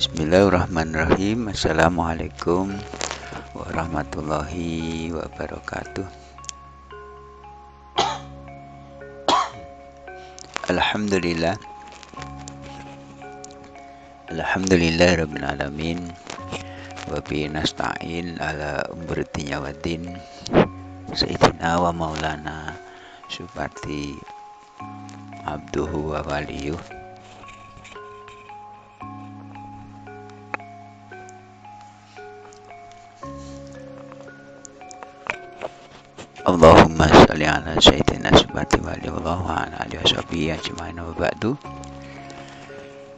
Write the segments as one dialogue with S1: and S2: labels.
S1: Bismillahirrahmanirrahim. Assalamualaikum warahmatullahi wabarakatuh. Alhamdulillah. Alhamdulillahirabbil alamin. Wa bihi nasta'in ala umuri dunya waddin. Sayyidina wa maulana subhati abduhu wa waliyuh. Allahumma sholli ala sayyidina subhati wa ala alihi washabihi ajma'in wa ba'du.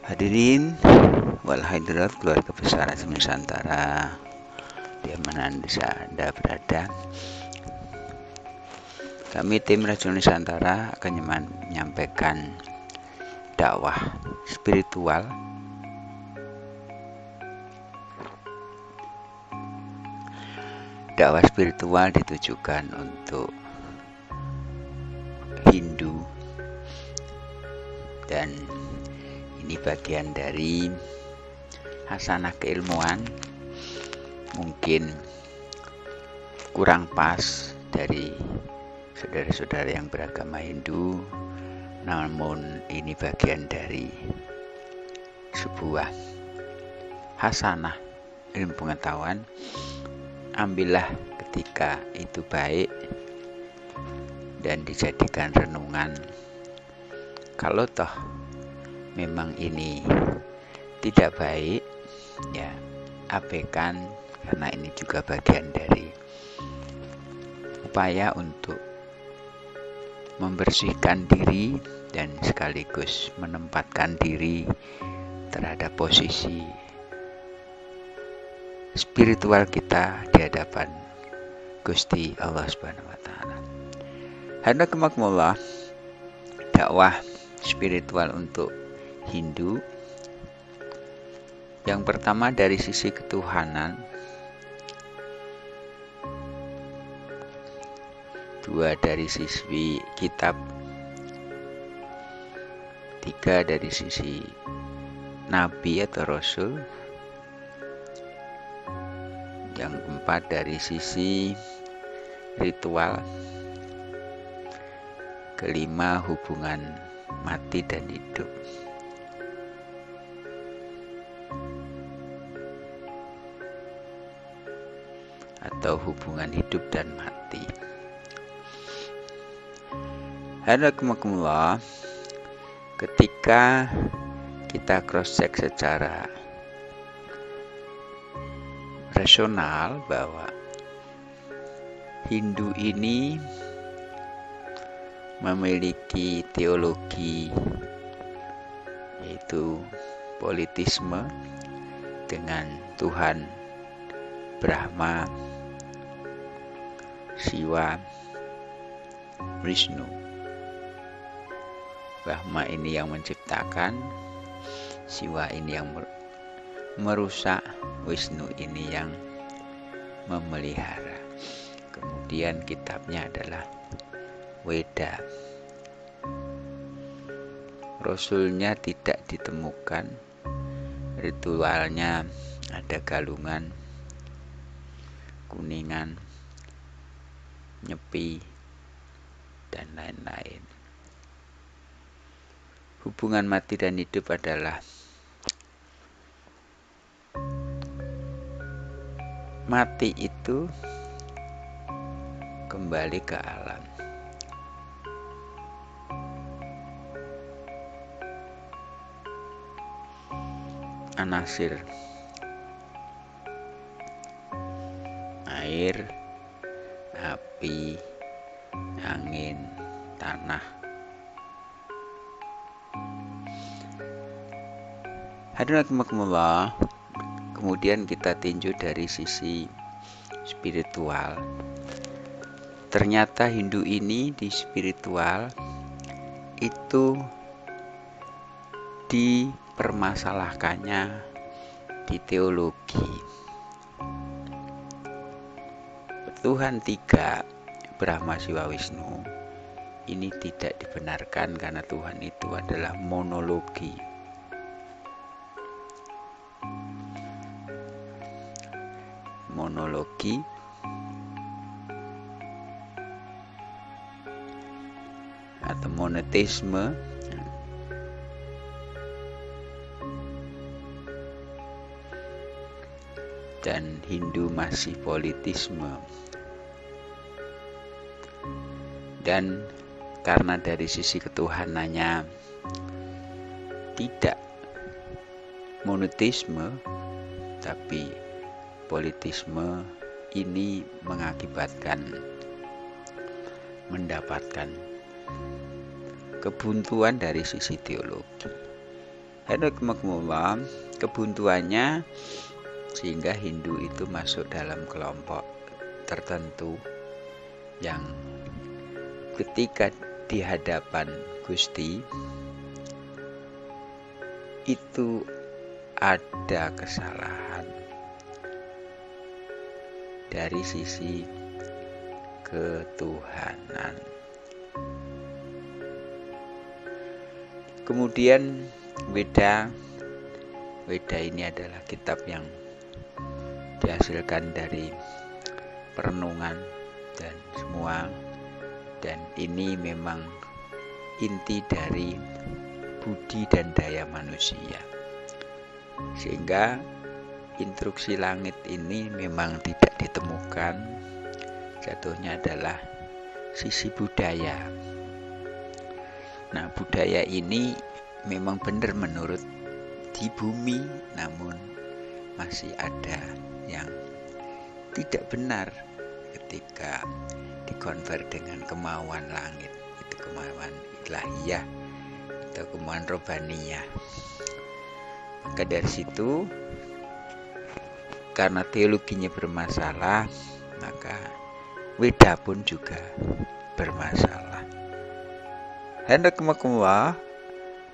S1: Hadirin wal hadirat keluarga besar Nusantara di mana Anda berada. Kami tim Radio Nusantara akan menyampaikan dakwah spiritual ditujukan untuk Hindu, dan ini bagian dari hasanah keilmuan. Mungkin kurang pas dari saudara-saudara yang beragama Hindu, namun ini bagian dari sebuah hasanah ilmu pengetahuan. Ambillah ketika itu baik dan dijadikan renungan. Kalau toh memang ini tidak baik, ya abaikan, karena ini juga bagian dari upaya untuk membersihkan diri dan sekaligus menempatkan diri terhadap posisi spiritual kita di hadapan Gusti Allah Subhanahu wa taala. Hadirin dakwah spiritual untuk Hindu. Yang pertama dari sisi ketuhanan, dua dari sisi kitab, tiga dari sisi nabi atau rasul, yang keempat dari sisi ritual, kelima hubungan mati dan hidup. Atau hubungan hidup dan mati. Hadirin, ketika kita cross check secara rasional bahwa Hindu ini memiliki teologi, yaitu politisme dengan Tuhan Brahma, Siwa, Wisnu. Brahma ini yang menciptakan, Siwa ini yang merusak, Wisnu ini yang memelihara. Kemudian kitabnya adalah Weda. Rasulnya tidak ditemukan, ritualnya ada galungan, kuningan, nyepi, dan lain-lain. Hubungan mati dan hidup adalah mati itu kembali ke alam. Anasir, air, api, angin, tanah. Hadirin, kemudian kita tinjau dari sisi spiritual. Ternyata Hindu ini di spiritual itu dipermasalahkannya di teologi. Tuhan tiga, Brahma, Siwa, Wisnu, ini tidak dibenarkan karena Tuhan itu adalah monologi. monologi, atau monoteisme, dan Hindu masih politisme. Dan karena dari sisi ketuhanannya tidak monoteisme tapi politisme, ini mendapatkan kebuntuan dari sisi teologi. Kebuntuannya sehingga Hindu itu masuk dalam kelompok tertentu yang ketika di hadapan Gusti itu ada kesalahan dari sisi ketuhanan. Kemudian Weda ini adalah kitab yang dihasilkan dari perenungan dan semua, dan ini memang inti dari budi dan daya manusia, sehingga instruksi langit ini memang tidak ditemukan. Jatuhnya adalah sisi budaya. Nah, budaya ini memang benar menurut di bumi, namun masih ada yang tidak benar ketika dikonvert dengan kemauan langit, itu kemauan ilahiyah atau kemauan robaniyah. Maka dari situ, karena teologinya bermasalah, maka Weda pun juga bermasalah.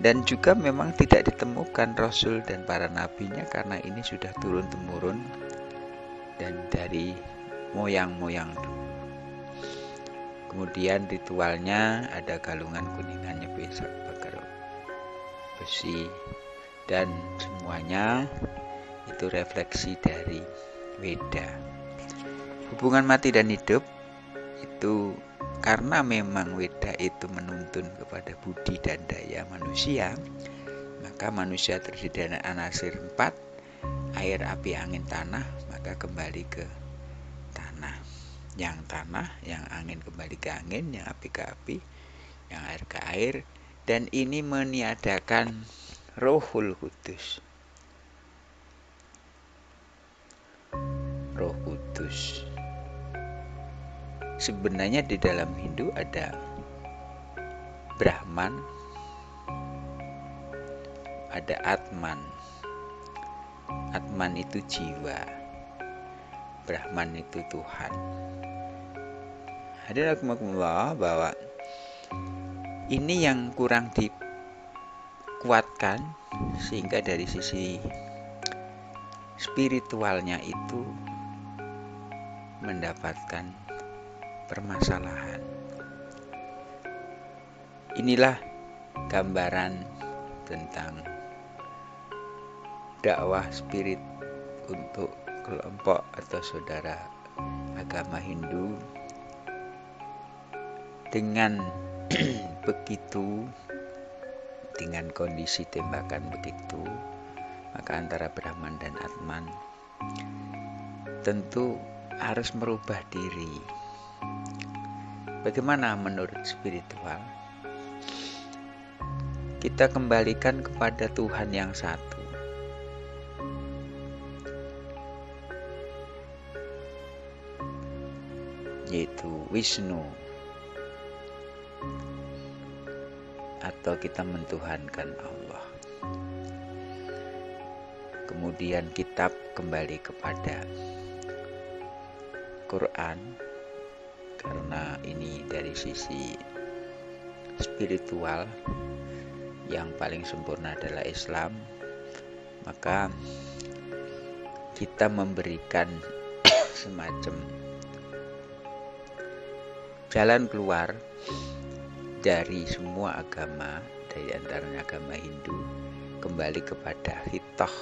S1: Dan juga memang tidak ditemukan Rasul dan para nabinya karena ini sudah turun-temurun dan dari moyang-moyang dulu. Kemudian ritualnya ada galungan kuningannya pesak bakar besi, dan semuanya itu refleksi dari Weda. Hubungan mati dan hidup itu karena memang Weda itu menuntun kepada budi dan daya manusia, maka manusia terdiri dari anasir 4, air, api, angin, tanah, maka kembali ke tanah. Yang tanah, yang angin kembali ke angin, yang api ke api, yang air ke air, dan ini meniadakan Rohul Kudus. Roh Kudus. Sebenarnya di dalam Hindu ada Brahman, ada Atman. Atman itu jiwa, Brahman itu Tuhan. Hadirin rahimakumullah, bahwa ini yang kurang dikuatkan sehingga dari sisi spiritualnya itu mendapatkan permasalahan. Inilah gambaran tentang dakwah spirit untuk kelompok atau saudara agama Hindu. Dengan begitu, dengan kondisi tembakan begitu, maka antara Brahman dan Atman tentu harus merubah diri. Bagaimana menurut spiritual? Kita kembalikan kepada Tuhan yang satu. Yaitu Wisnu. Atau kita mentuhankan Allah. Kemudian kitab kembali kepada Quran, karena ini dari sisi spiritual yang paling sempurna adalah Islam, maka kita memberikan semacam jalan keluar dari semua agama, dari antaranya agama Hindu, kembali kepada hitoh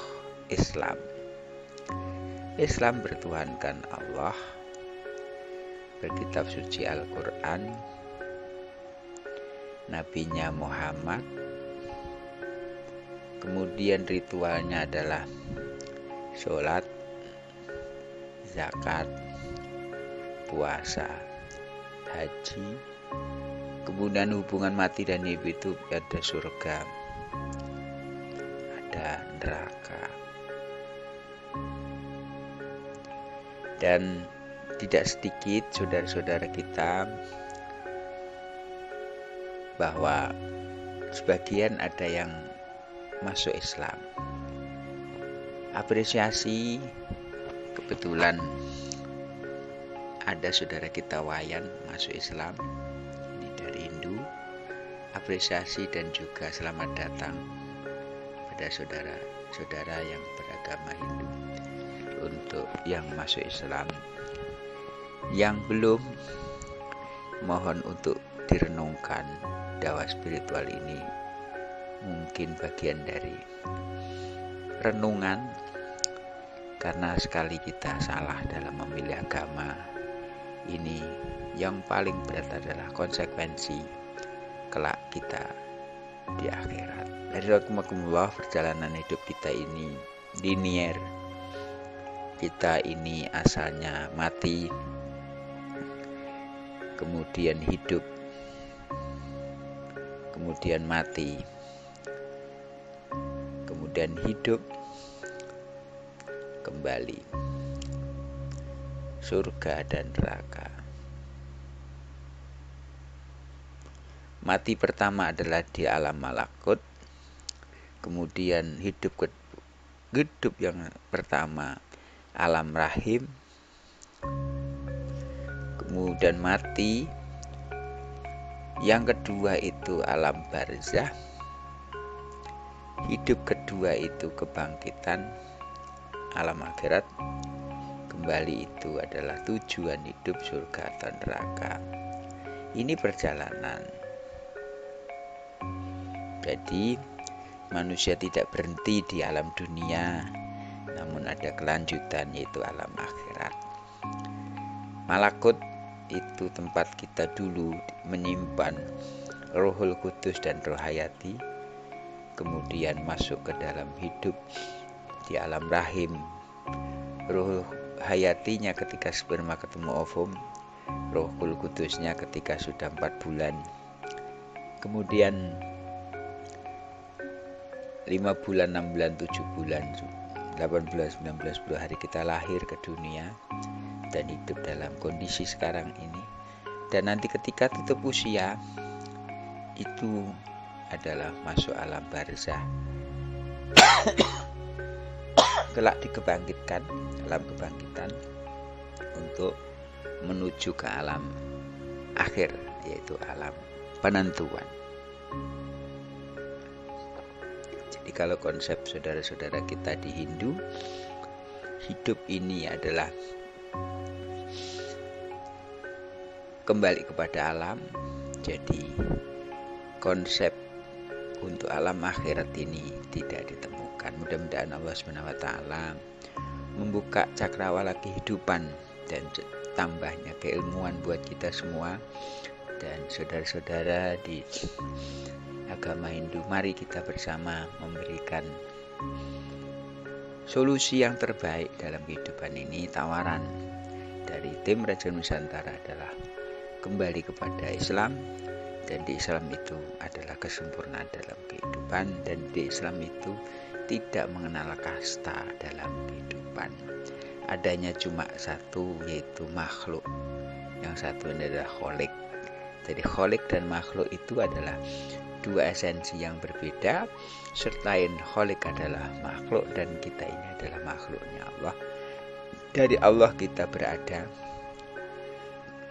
S1: Islam. Islam bertuhankan Allah, berkitab suci Al-Quran, nabinya Muhammad, kemudian ritualnya adalah sholat, zakat, puasa, haji, kemudian hubungan mati dan hidup itu ada surga, ada neraka. Dan tidak sedikit saudara-saudara kita bahwa sebagian ada yang masuk Islam. Apresiasi, kebetulan ada saudara kita Wayan masuk Islam, ini dari Hindu. Apresiasi dan juga selamat datang pada saudara-saudara yang beragama Hindu. Untuk yang masuk Islam, yang belum, mohon untuk direnungkan dakwah spiritual ini. Mungkin bagian dari renungan, karena sekali kita salah dalam memilih agama ini, yang paling berat adalah konsekuensi kelak kita di akhirat. Dari rahmatullah, perjalanan hidup kita ini linier. Kita ini asalnya mati, kemudian hidup, kemudian mati, kemudian hidup kembali. Surga dan neraka. Mati pertama adalah di alam malakut, kemudian hidup yang pertama alam rahim, kemudian mati yang kedua itu alam barzah, hidup kedua itu kebangkitan alam akhirat, kembali itu adalah tujuan hidup surga atau neraka. Ini perjalanan. Jadi manusia tidak berhenti di alam dunia, namun ada kelanjutan, yaitu alam akhirat. Malakut itu tempat kita dulu menyimpan Rohul Kudus dan Roh Hayati, kemudian masuk ke dalam hidup di alam rahim. Roh Hayatinya ketika sperma ketemu ovum, Rohul Kudusnya ketika sudah 4 bulan, kemudian 5 bulan, 6 bulan, 7 bulan, 18, 19, 20 hari kita lahir ke dunia dan hidup dalam kondisi sekarang ini. Dan nanti ketika tutup usia, itu adalah masuk alam barzah. Kelak dikebangkitkan, alam kebangkitan, untuk menuju ke alam akhir, yaitu alam penentuan. Jadi kalau konsep saudara-saudara kita di Hindu, hidup ini adalah kembali kepada alam. Jadi konsep untuk alam akhirat ini tidak ditemukan. Mudah-mudahan Allah SWT membuka cakrawala kehidupan dan tambahnya keilmuan buat kita semua dan saudara-saudara di agama Hindu. Mari kita bersama memberikan solusi yang terbaik dalam kehidupan ini. Tawaran dari tim Raja Nusantara adalah kembali kepada Islam, dan di Islam itu adalah kesempurnaan dalam kehidupan, dan di Islam itu tidak mengenal kasta dalam kehidupan. Adanya cuma satu, yaitu makhluk. Yang satu adalah kholik. Jadi kholik dan makhluk itu adalah dua esensi yang berbeda. Sertain kholik adalah makhluk dan kita ini adalah makhluknya Allah. Dari Allah kita berada,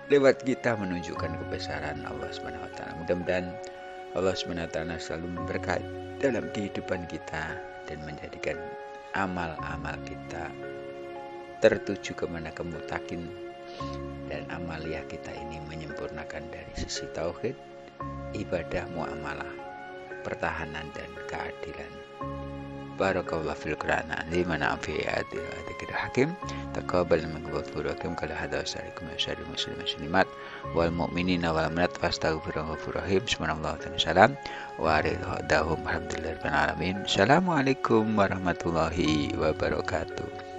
S1: lewat kita menunjukkan kebesaran Allah SWT. Mudah-mudahan Allah SWT selalu memberkati dalam kehidupan kita dan menjadikan amal-amal kita tertuju kemana kemutakin, dan amaliyah kita ini menyempurnakan dari sisi tauhid, ibadah, muamalah, pertahanan, dan keadilan. barakallahu fil Qur'an azim wa nafi adil hakim taqabbal minkum ghafurakum kala hada assalamualaikum warahmatullahi muslimat wal mu'minina wal mu'minat fastaghfiruhu ghafurur rahim subhanallah wa salam wa aridahum alhamdulillahi rabbil alamin assalamualaikum warahmatullahi wabarakatuh.